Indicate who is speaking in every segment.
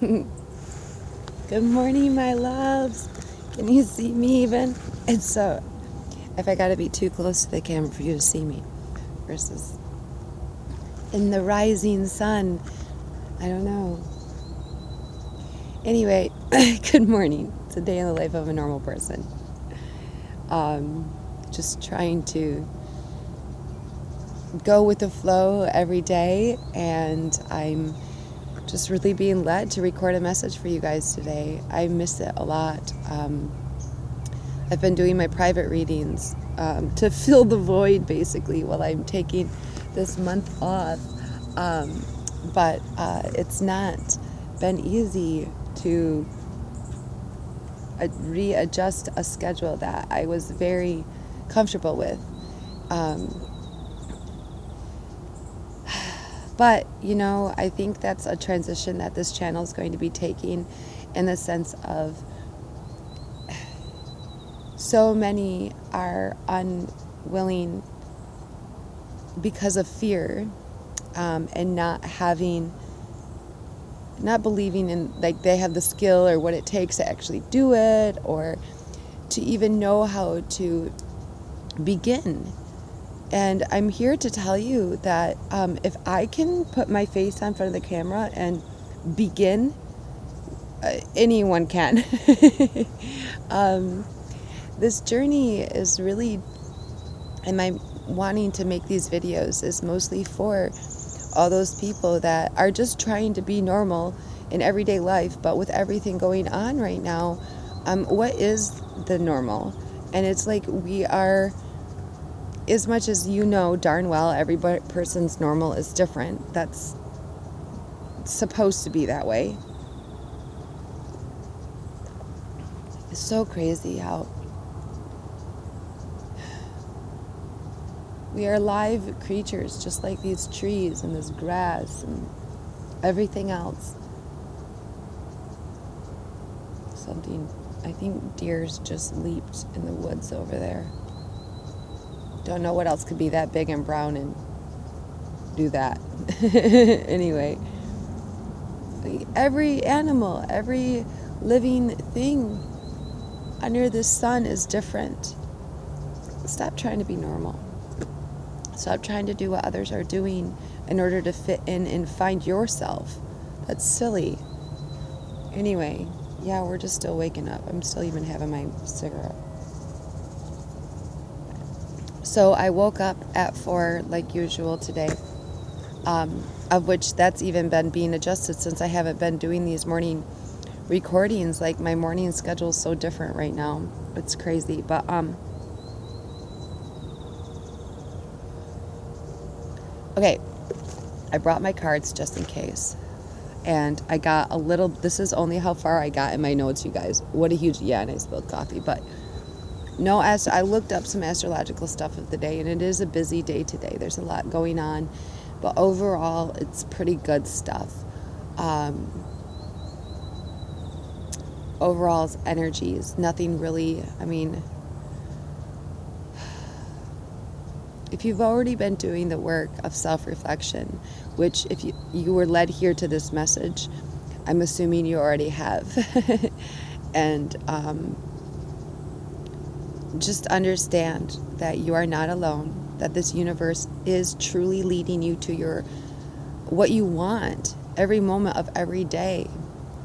Speaker 1: Good morning, my loves. Can you see me even? It's so, if I gotta be too close to the camera for you to see me versus in the rising sun, I don't know. Anyway, good morning. It's a day in the life of a normal person. Just trying to go with the flow every day, and I'm just really being led to record a message for you guys today. I miss it a lot. I've been doing my private readings to fill the void, basically, while I'm taking this month off. But it's not been easy to readjust a schedule that I was very comfortable with. But, I think that's a transition that this channel is going to be taking, in the sense of so many are unwilling because of fear, and not believing in, like, they have the skill or what it takes to actually do it, or to even know how to begin. And I'm here to tell you that if I can put my face on front of the camera and begin, anyone can. This journey is really, and my wanting to make these videos is mostly for all those people that are just trying to be normal in everyday life, but with everything going on right now, what is the normal? And it's like, we are, as much as darn well, every person's normal is different. That's supposed to be that way. It's so crazy how we are live creatures, just like these trees and this grass and everything else. I think deers just leaped in the woods over there. Don't know what else could be that big and brown and do that. Anyway, every animal, every living thing under the sun is different. Stop trying to be normal. Stop trying to do what others are doing in order to fit in and find yourself. That's silly. Anyway, yeah, we're just still waking up. I'm still even having my cigarette. So I woke up at 4 like usual today, of which that's even been being adjusted since I haven't been doing these morning recordings. Like, my morning schedule is so different right now. It's crazy. But okay, I brought my cards just in case. And I got a little, this is only how far I got in my notes, you guys. What a huge, yeah, and I spilled coffee. But no, I looked up some astrological stuff of the day, and it is a busy day today. There's a lot going on. But overall, it's pretty good stuff. Overall's energies, nothing really, if you've already been doing the work of self-reflection, which if you were led here to this message, I'm assuming you already have. And just understand that you are not alone, that this universe is truly leading you to what you want every moment of every day.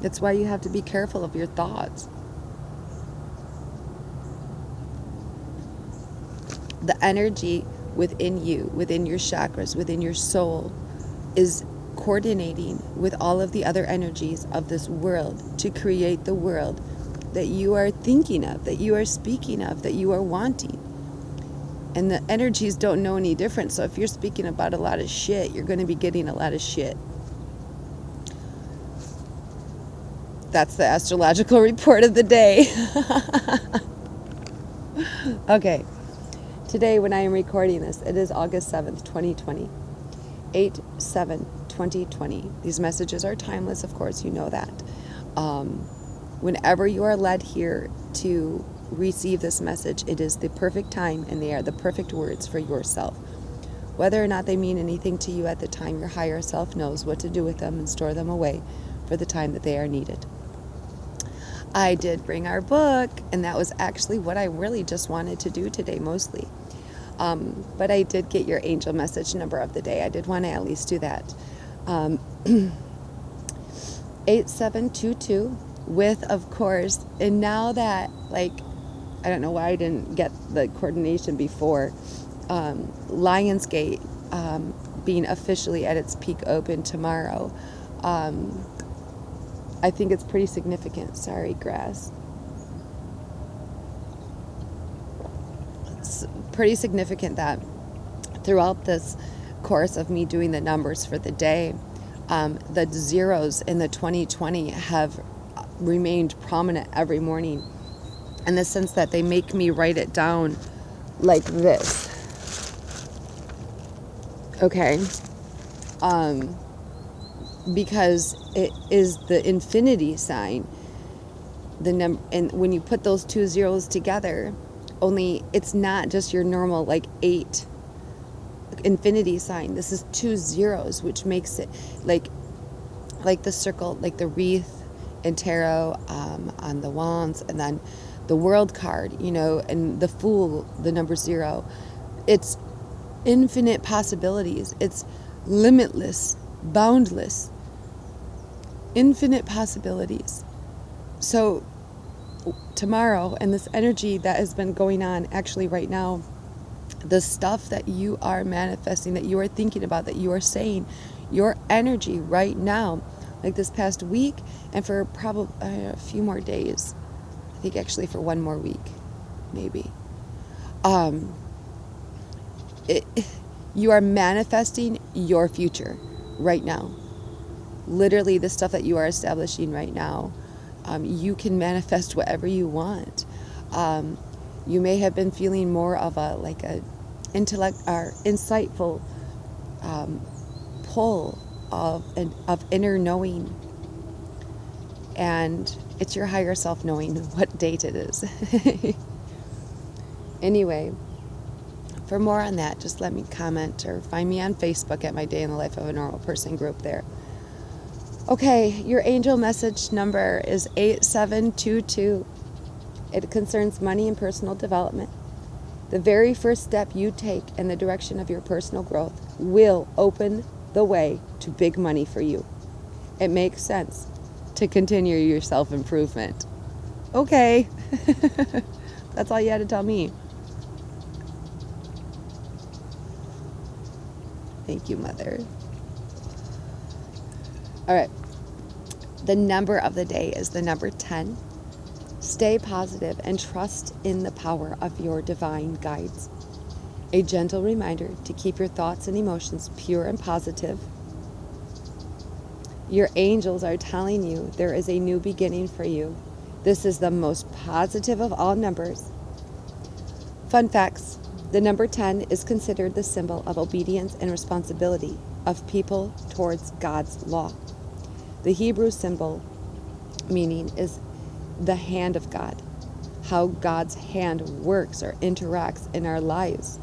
Speaker 1: That's why you have to be careful of your thoughts. The energy within you, within your chakras, within your soul, is coordinating with all of the other energies of this world to create the world that you are thinking of, that you are speaking of, that you are wanting. And the energies don't know any different. So if you're speaking about a lot of shit, you're going to be getting a lot of shit. That's the astrological report of the day. Okay. Today, when I am recording this, it is August 7th, 2020. 8/7/2020. These messages are timeless, of course, you know that. Whenever you are led here to receive this message, it is the perfect time, and they are the perfect words for yourself. Whether or not they mean anything to you at the time, your higher self knows what to do with them and store them away for for the time that they are needed. I did bring our book, and that was actually what I really just wanted to do today mostly. But I did get your angel message number of the day. I did want to at least do that. 8722 with, of course, and now that, like, I don't know why I didn't get the coordination before, Lionsgate being officially at its peak open tomorrow. I think it's pretty significant. Sorry, grass. It's pretty significant that throughout this course of me doing the numbers for the day, the zeros in the 2020 have remained prominent every morning, in the sense that they make me write it down like this. Okay? Because it is the infinity sign. And when you put those two zeros together, only it's not just your normal like 8 infinity sign. This is 2 zeros, which makes it like the circle, like the wreath in tarot, on the wands, and then the world card, and the fool, the number 0. It's infinite possibilities. It's limitless, boundless, infinite possibilities. So tomorrow, and this energy that has been going on actually right now, the stuff that you are manifesting, that you are thinking about, that you are saying, your energy right now, like this past week, and for probably a few more days, I think actually for one more week, maybe, you are manifesting your future right now. Literally, the stuff that you are establishing right now, you can manifest whatever you want. You may have been feeling more of a intellect or insightful pull of inner knowing, and it's your higher self knowing what date it is. Anyway, for more on that, just let me comment or find me on Facebook at my Day in the Life of a Normal Person group there. Okay, your angel message number is 8722. It concerns money and personal development. The very first step you take in the direction of your personal growth will open the way to big money for you. It makes sense to continue your self-improvement. Okay. That's all you had to tell me. Thank you, Mother. All right. The number of the day is the number 10. Stay positive and trust in the power of your divine guides. A gentle reminder to keep your thoughts and emotions pure and positive. Your angels are telling you there is a new beginning for you. This is the most positive of all numbers. Fun facts. The number 10 is considered the symbol of obedience and responsibility of people towards God's law. The Hebrew symbol meaning is the hand of God, how God's hand works or interacts in our lives.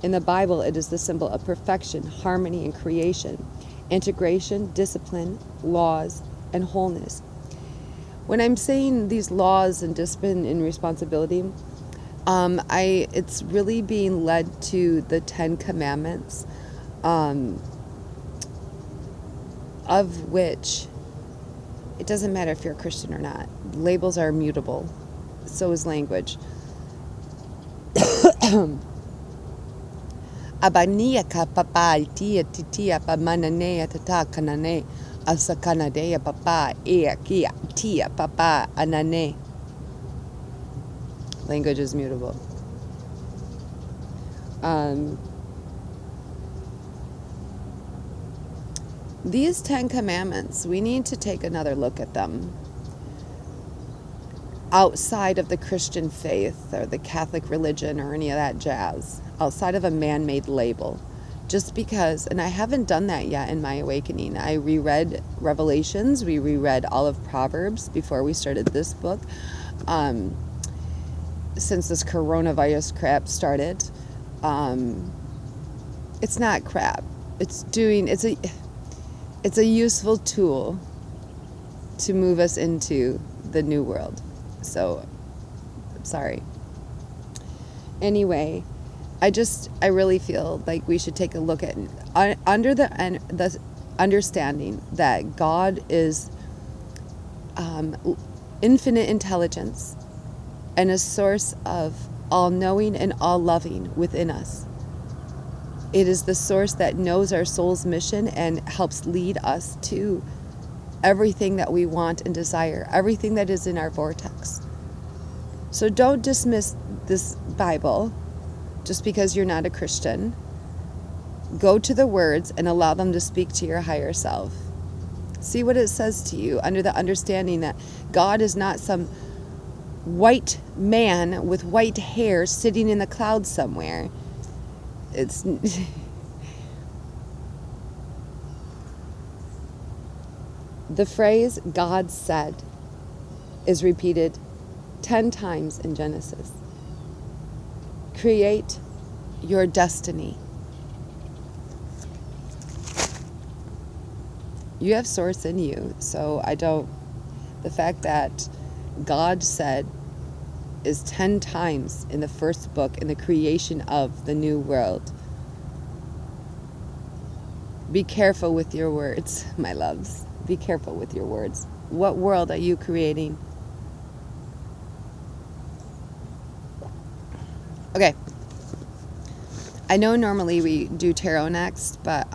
Speaker 1: In the Bible, it is the symbol of perfection, harmony, and creation, integration, discipline, laws, and wholeness. When I'm saying these laws and discipline and responsibility, it's really being led to the 10 Commandments, of which it doesn't matter if you're a Christian or not. Labels are immutable. So is language. Abania papa tia titia pamanane tata kanane asakanadea papa ea kia tia papa anane. Language is mutable. These 10 commandments, we need to take another look at them outside of the Christian faith or the Catholic religion or any of that jazz, outside of a man-made label. Just because, and I haven't done that yet in my awakening. I reread Revelations, we reread all of Proverbs before we started this book. Since this coronavirus crap started, it's not crap. It's a useful tool to move us into the new world. So, I'm sorry. Anyway, I really feel like we should take a look at under the understanding that God is infinite intelligence and a source of all-knowing and all-loving within us. It is the source that knows our soul's mission and helps lead us to everything that we want and desire, everything that is in our vortex. So don't dismiss this Bible just because you're not a Christian. Go to the words and allow them to speak to your higher self. See what it says to you under the understanding that God is not some white man with white hair sitting in the clouds somewhere. It's the phrase God said is repeated 10 times in Genesis. Create your destiny. You have source in you, so the fact that God said is 10 times in the first book in the creation of the new world. Be careful with your words, my loves. Be careful with your words. What world are you creating? Okay. I know normally we do tarot next, but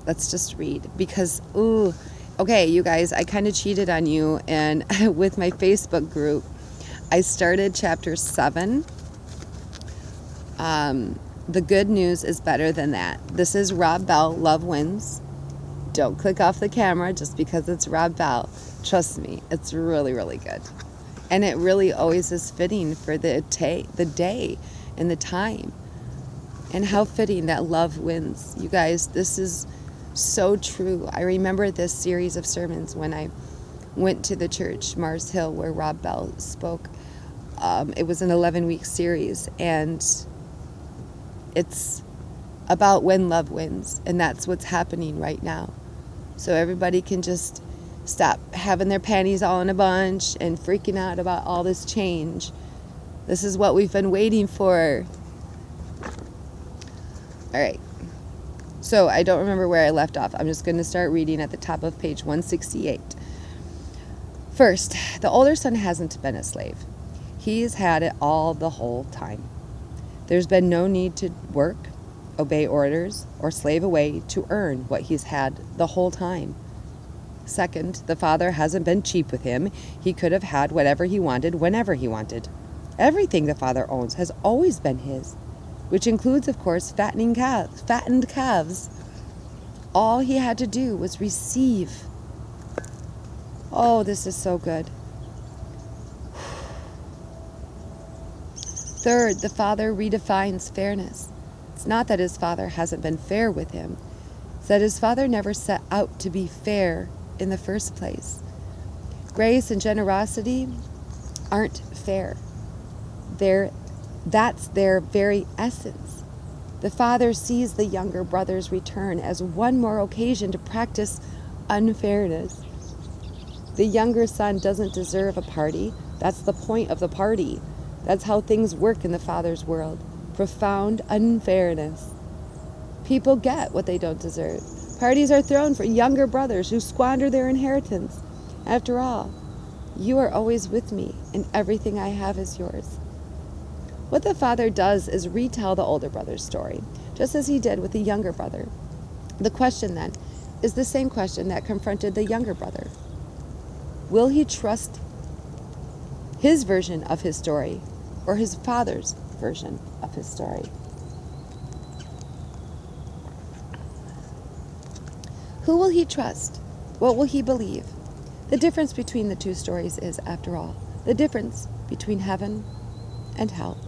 Speaker 1: let's just read because, okay, you guys, I kind of cheated on you, and with my Facebook group, I started chapter 7. The good news is better than that. This is Rob Bell, Love Wins. Don't click off the camera just because it's Rob Bell. Trust me, it's really, really good. And it really always is fitting for the day and the time. And how fitting that love wins. You guys, this is so true. I remember this series of sermons when I went to the church, Mars Hill, where Rob Bell spoke. It was an 11-week series, and it's about when love wins, and that's what's happening right now. So everybody can just stop having their panties all in a bunch and freaking out about all this change. This is what we've been waiting for. All right. So I don't remember where I left off. I'm just going to start reading at the top of page 168. First, the older son hasn't been a slave. He's had it all the whole time. There's been no need to work, obey orders, or slave away to earn what he's had the whole time. Second, the father hasn't been cheap with him. He could have had whatever he wanted whenever he wanted. Everything the father owns has always been his, which includes, of course, fattened calves. All he had to do was receive. Oh, this is so good. Third, the father redefines fairness. It's not that his father hasn't been fair with him. It's that his father never set out to be fair in the first place. Grace and generosity aren't fair. That's their very essence. The father sees the younger brother's return as one more occasion to practice unfairness. The younger son doesn't deserve a party. That's the point of the party. That's how things work in the father's world. Profound unfairness. People get what they don't deserve. Parties are thrown for younger brothers who squander their inheritance. After all, you are always with me, and everything I have is yours. What the father does is retell the older brother's story, just as he did with the younger brother. The question then is the same question that confronted the younger brother. Will he trust his version of his story or his father's version of his story? Who will he trust? What will he believe? The difference between the two stories is, after all, the difference between heaven and hell.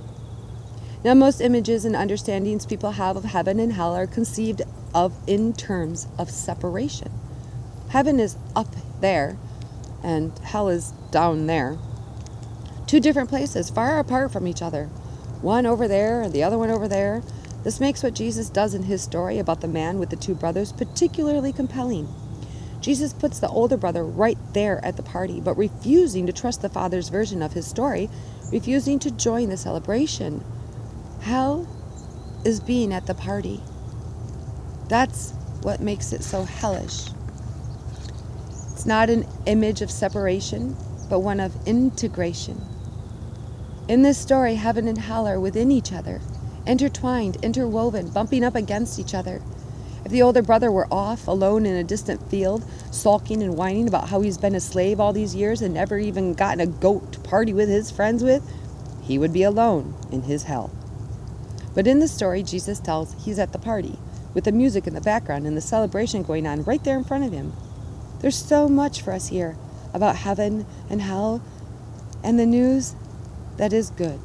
Speaker 1: Now, most images and understandings people have of heaven and hell are conceived of in terms of separation. Heaven is up there, and hell is down there. Two different places, far apart from each other. One over there and the other one over there. This makes what Jesus does in his story about the man with the two brothers particularly compelling. Jesus puts the older brother right there at the party, but refusing to trust the father's version of his story, refusing to join the celebration. Hell is being at the party. That's what makes it so hellish. It's not an image of separation, but one of integration. In this story, heaven and hell are within each other, intertwined, interwoven, bumping up against each other. If the older brother were off, alone in a distant field, sulking and whining about how he's been a slave all these years and never even gotten a goat to party with his friends with, he would be alone in his hell. But in the story, Jesus tells he's at the party, with the music in the background and the celebration going on right there in front of him. There's so much for us here about heaven and hell and the news that is good.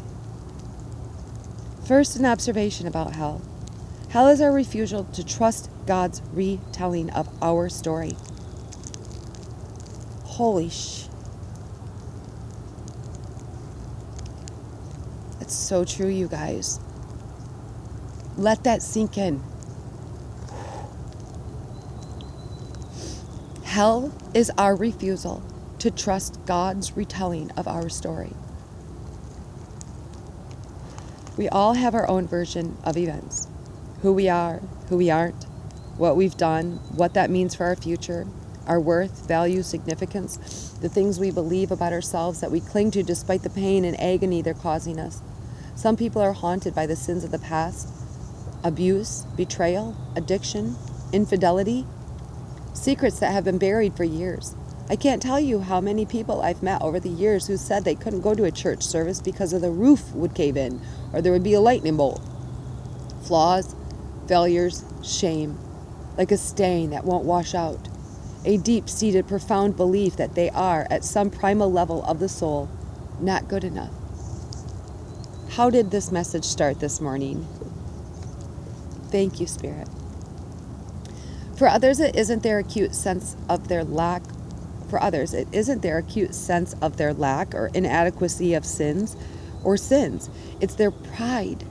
Speaker 1: First, an observation about hell. Hell is our refusal to trust God's retelling of our story. Holy sh! It's so true, you guys. Let that sink in. Hell is our refusal to trust God's retelling of our story. We all have our own version of events. Who we are, who we aren't, what we've done, what that means for our future, our worth, value, significance, the things we believe about ourselves that we cling to despite the pain and agony they're causing us. Some people are haunted by the sins of the past, abuse, betrayal, addiction, infidelity, secrets that have been buried for years. I can't tell you how many people I've met over the years who said they couldn't go to a church service because of the roof would cave in or there would be a lightning bolt. Flaws, failures, shame, like a stain that won't wash out. A deep-seated, profound belief that they are, at some primal level of the soul, not good enough. How did this message start this morning? Thank you, Spirit. For others, it isn't their acute sense of their lack. For others, it isn't their acute sense of their lack or inadequacy of sins or sins. It's their pride,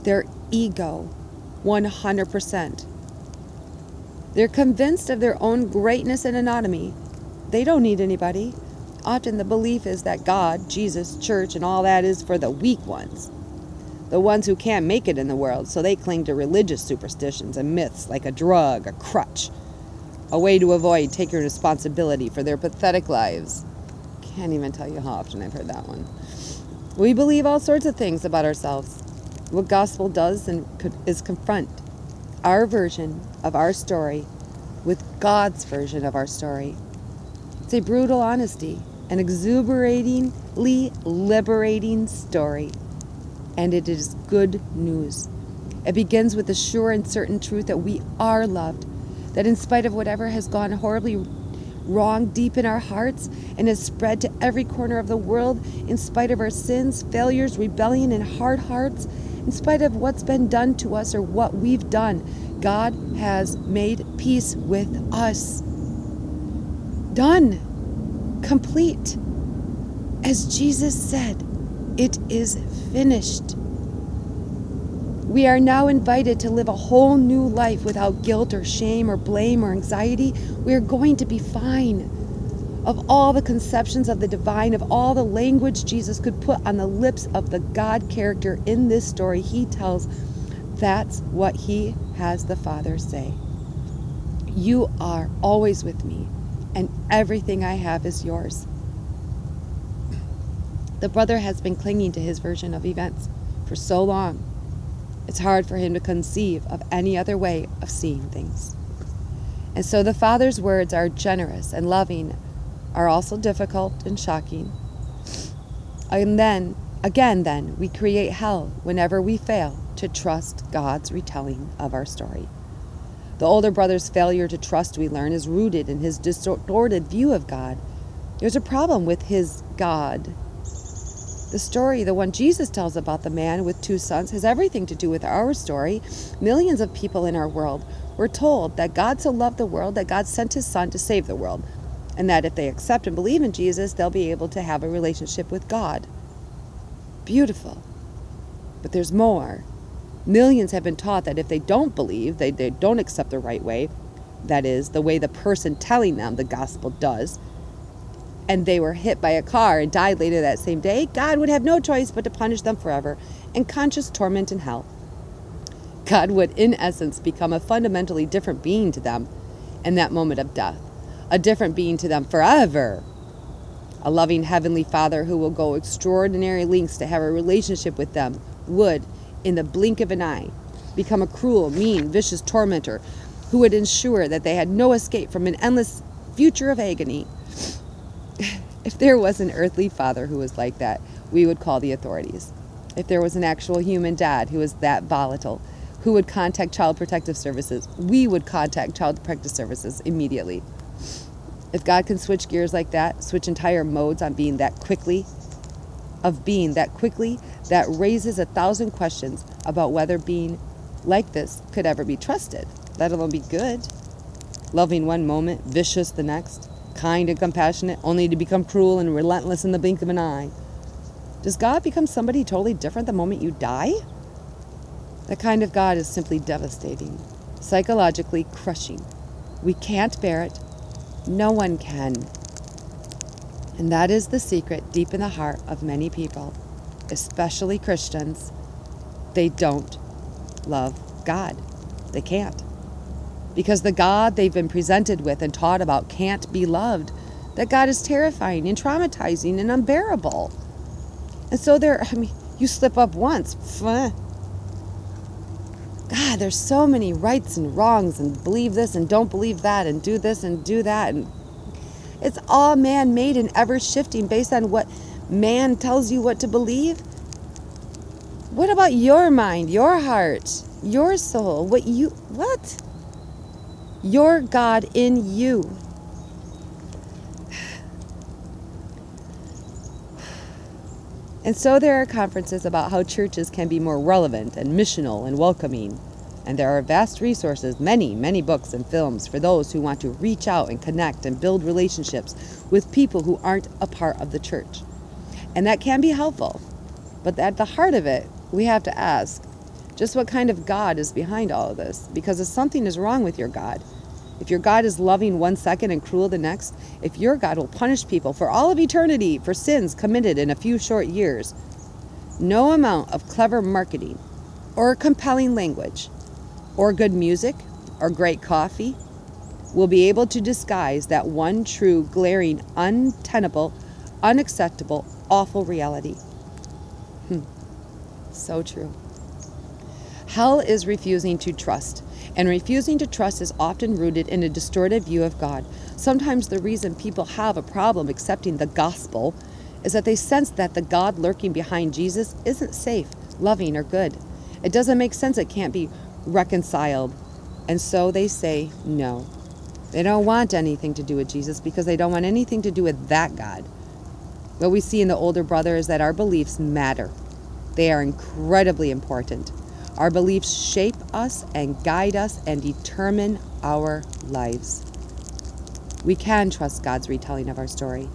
Speaker 1: their ego, 100%. They're convinced of their own greatness and autonomy. They don't need anybody. Often the belief is that God, Jesus, church, and all that is for the weak ones. The ones who can't make it in the world, so they cling to religious superstitions and myths like a drug, a crutch, a way to avoid taking responsibility for their pathetic lives. Can't even tell you how often I've heard that one. We believe all sorts of things about ourselves. What gospel does is confront our version of our story with God's version of our story. It's a brutal honesty, an exuberatingly liberating story, and it is good news. It begins with the sure and certain truth that we are loved, that in spite of whatever has gone horribly wrong deep in our hearts and has spread to every corner of the world, in spite of our sins, failures, rebellion, and hard hearts, in spite of what's been done to us or what we've done, God has made peace with us. Done. Complete. As Jesus said, it is finished. We are now invited to live a whole new life without guilt or shame or blame or anxiety. We are going to be fine. Of all the conceptions of the divine, of all the language Jesus could put on the lips of the God character in this story, he tells, that's what he has the Father say. You are always with me, and everything I have is yours. The brother has been clinging to his version of events for so long. It's hard for him to conceive of any other way of seeing things. And so the Father's words are generous and loving, are also difficult and shocking. And then, again, we create hell whenever we fail to trust God's retelling of our story. The older brother's failure to trust, we learn, is rooted in his distorted view of God. There's a problem with his God. The story, the one Jesus tells about the man with 2 sons, has everything to do with our story. Millions of people in our world were told that God so loved the world that God sent his son to save the world, and that if they accept and believe in Jesus, they'll be able to have a relationship with God. Beautiful. But there's more. Millions have been taught that if they don't believe, they don't accept the right way, that is, the way the person telling them the gospel does, and they were hit by a car and died later that same day, God would have no choice but to punish them forever in conscious torment in hell. God would, in essence, become a fundamentally different being to them in that moment of death, a different being to them forever. A loving Heavenly Father who will go extraordinary lengths to have a relationship with them would, in the blink of an eye, become a cruel, mean, vicious tormentor who would ensure that they had no escape from an endless future of agony. If there was an earthly father who was like that, we would call the authorities. If there was an actual human dad who was that volatile, who would contact Child Protective Services, we would contact Child Protective Services immediately. If God can switch gears like that, switch entire modes on being that quickly, that raises 1,000 questions about whether being like this could ever be trusted, let alone be good. Loving one moment, vicious the next, kind and compassionate, only to become cruel and relentless in the blink of an eye. Does God become somebody totally different the moment you die? That kind of God is simply devastating, psychologically crushing. We can't bear it. No one can. And that is the secret deep in the heart of many people, especially Christians. They don't love God. They can't. Because the God they've been presented with and taught about can't be loved. That God is terrifying and traumatizing and unbearable. And so you slip up once. God, there's so many rights and wrongs and believe this and don't believe that and do this and do that. And it's all man-made and ever-shifting based on what man tells you what to believe. What about your mind, your heart, your soul? What? Your God in you. And so there are conferences about how churches can be more relevant and missional and welcoming. And there are vast resources, many, many books and films for those who want to reach out and connect and build relationships with people who aren't a part of the church. And that can be helpful. But at the heart of it, we have to ask just what kind of God is behind all of this. Because if something is wrong with your God, if your God is loving one second and cruel the next, if your God will punish people for all of eternity for sins committed in a few short years, no amount of clever marketing or compelling language or good music or great coffee will be able to disguise that one true, glaring, untenable, unacceptable, awful reality. So true. Hell is refusing to trust. And refusing to trust is often rooted in a distorted view of God. Sometimes the reason people have a problem accepting the gospel is that they sense that the God lurking behind Jesus isn't safe, loving, or good. It doesn't make sense. It can't be reconciled. And so they say no. They don't want anything to do with Jesus because they don't want anything to do with that God. What we see in the older brother is that our beliefs matter. They are incredibly important. Our beliefs shape us and guide us and determine our lives. We can trust God's retelling of our story,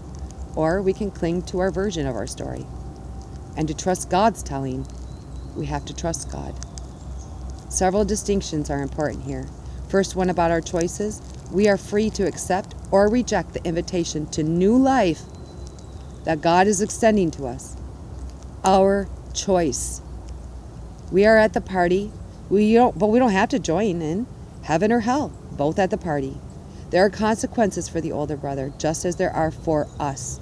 Speaker 1: or we can cling to our version of our story. And to trust God's telling, we have to trust God. Several distinctions are important here. First one about our choices. We are free to accept or reject the invitation to new life that God is extending to us. Our choice. We are at the party, but we don't have to join in. Heaven or hell, both at the party. There are consequences for the older brother, just as there are for us.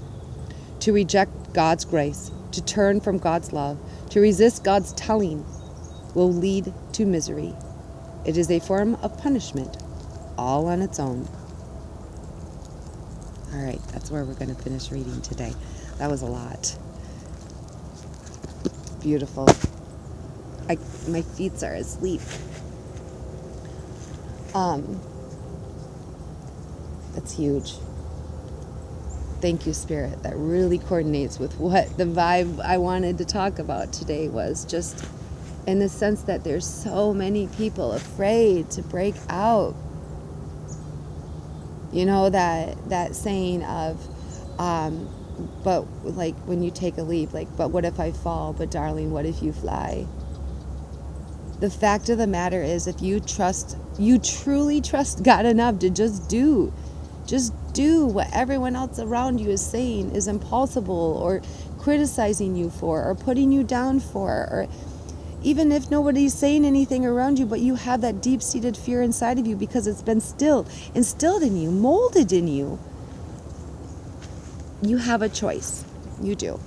Speaker 1: To reject God's grace, to turn from God's love, to resist God's telling, will lead to misery. It is a form of punishment, all on its own. All right, that's where we're going to finish reading today. That was a lot. Beautiful. My feet are asleep. That's huge. Thank you, Spirit. That really coordinates with what the vibe I wanted to talk about today was, just in the sense that there's so many people afraid to break out. You know, that saying of, but like when you take a leap, like, but what if I fall? But darling, what if you fly? The fact of the matter is, if you truly trust God enough to just do what everyone else around you is saying is impossible, or criticizing you for, or putting you down for, or even if nobody's saying anything around you, but you have that deep-seated fear inside of you because it's been instilled in you, molded in you. You have a choice. You do.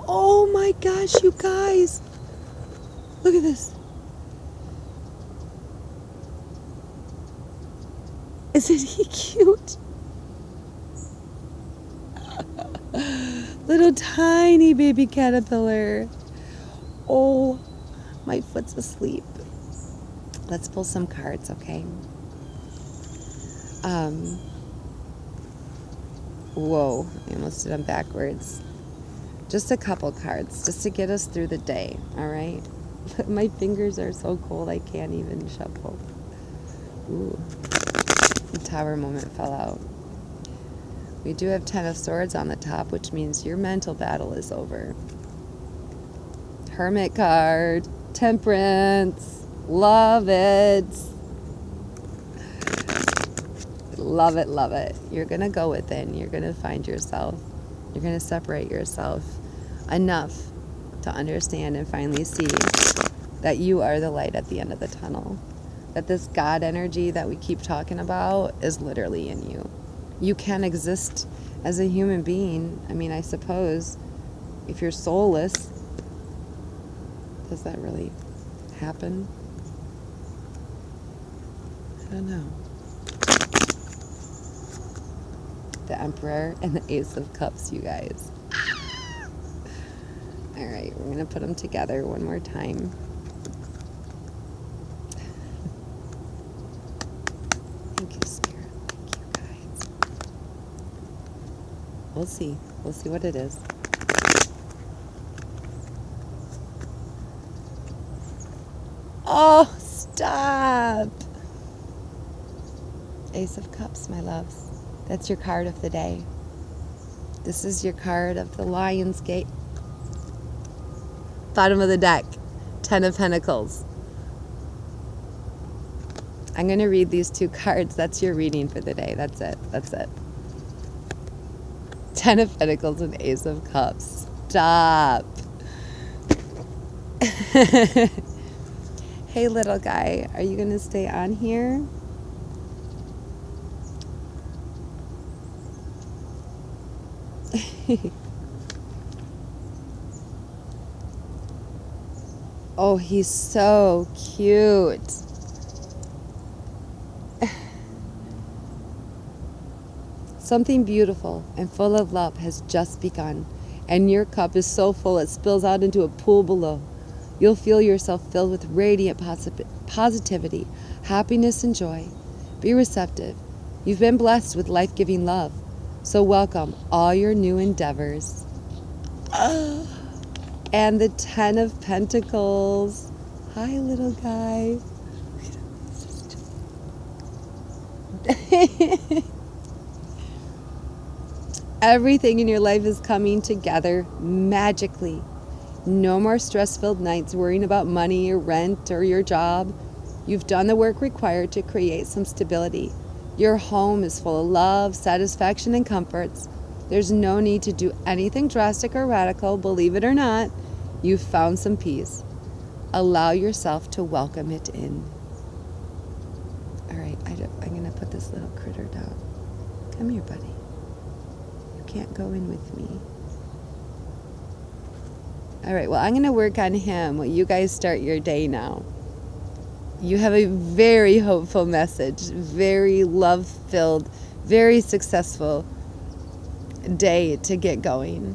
Speaker 1: Oh my gosh, you guys. Look at this. Isn't he cute? Little tiny baby caterpillar. Oh, my foot's asleep. Let's pull some cards, okay? Whoa, I almost did them backwards. Just a couple cards, just to get us through the day, all right? My fingers are so cold I can't even shuffle. Ooh, the Tower moment fell out. We do have 10 of Swords on the top, which means your mental battle is over. Hermit card, Temperance, love it. Love it, love it. You're going to go within. You're going to find yourself. You're going to separate yourself enough to understand and finally see that you are the light at the end of the tunnel. That this God energy that we keep talking about is literally in you. You can exist as a human being. I mean, I suppose if you're soulless, does that really happen? I don't know. The Emperor and the Ace of Cups, you guys. All right, we're going to put them together one more time. Thank you, Spirit. Thank you, guys. We'll see. We'll see what it is. Oh, stop. Ace of Cups, my loves. That's your card of the day. This is your card of the Lion's Gate. Bottom of the deck, 10 of Pentacles. I'm going to read these two cards. That's your reading for the day. That's it. That's it. 10 of Pentacles and Ace of Cups. Stop. Hey, little guy, are you going to stay on here? Oh, he's so cute. Something beautiful and full of love has just begun, and your cup is so full it spills out into a pool below. You'll feel yourself filled with radiant positivity, happiness, and joy. Be receptive. You've been blessed with life-giving love, so welcome all your new endeavors. And the 10 of Pentacles. Hi, little guy. Everything in your life is coming together magically. No more stress-filled nights worrying about money or rent or your job. You've done the work required to create some stability. Your home is full of love, satisfaction, and comforts. There's no need to do anything drastic or radical, believe it or not. You've found some peace. Allow yourself to welcome it in. All right, I'm going to put this little critter down. Come here, buddy. You can't go in with me. All right, well, I'm going to work on him while you guys start your day now. You have a very hopeful message, very love-filled, very successful day to get going.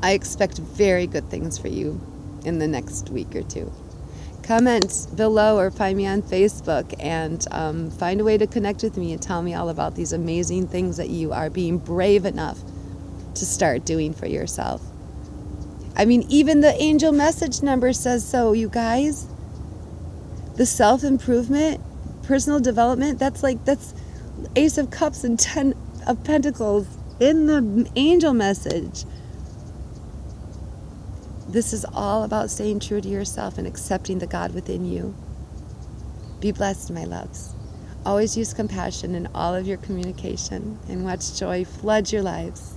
Speaker 1: I expect very good things for you in the next week or two. Comment below or find me on Facebook and find a way to connect with me and tell me all about these amazing things that you are being brave enough to start doing for yourself. I mean, even the angel message number says so, you guys. The self-improvement, personal development, that's Ace of Cups and 10 of Pentacles in the angel message. This is all about staying true to yourself and accepting the God within you. Be blessed, my loves. Always use compassion in all of your communication and watch joy flood your lives.